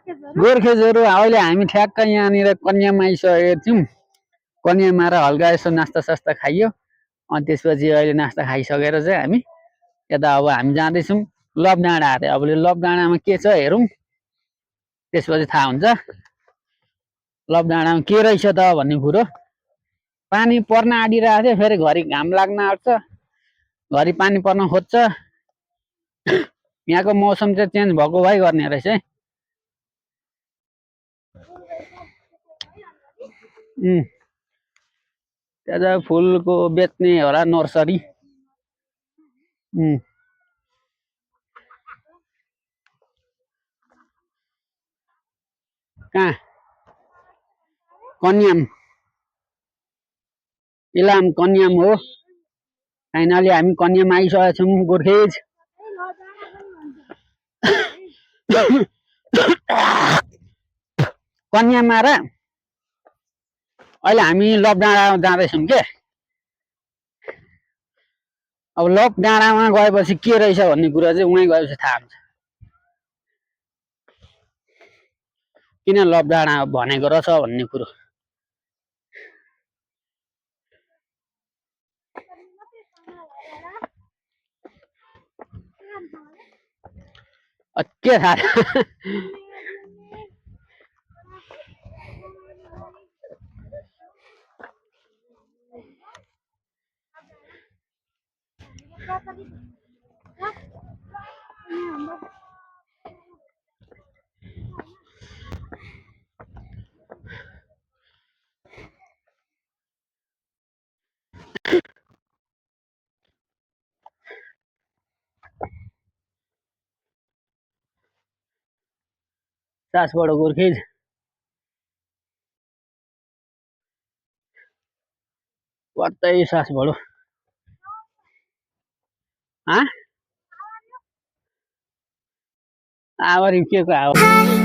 गोर्खेजहरू अहिले हामी ठ्याक्क यहाँनिर कन्यामा आइसकेका थियौँ। कन्यामा र हल्का यसो नास्ता सास्ता खाइयो अनि त्यसपछि अहिले नास्ता खाइसकेर चाहिँ हामी यता अब हामी जाँदैछौँ लभ डाँडा अरे। अब लभ डाँडामा के छ हेरौँ त्यसपछि थाहा हुन्छ लभ डाँडामा के रहेछ त भन्ने कुरो। पानी पर्न आँटिरहेको थियो फेरि घरि घाम लाग्न आँट्छ घरि पानी पर्न खोज्छ। यहाँको मौसम चाहिँ चेन्ज भएको भइ गर्ने रहेछ है। त्यहाँ फुलको बेच्ने होला नर्सरी। कहाँ कन्याम इलाम कन्याम हो। फाइनली हामी कन्याम आइसकेका छौँ गोर्खेज। कन्यामा र अहिले हामी लभ डाँडामा जाँदैछौँ के। अब लभ डाँडामा गएपछि के रहेछ भन्ने कुरा चाहिँ उहाँ गएपछि थाहा हुन्छ किन लभ डाँडा भनेको रहेछ भन्ने कुरो। के थाहा सासबाट गोर्खेज कतै सासबाट आवारी के को आवाज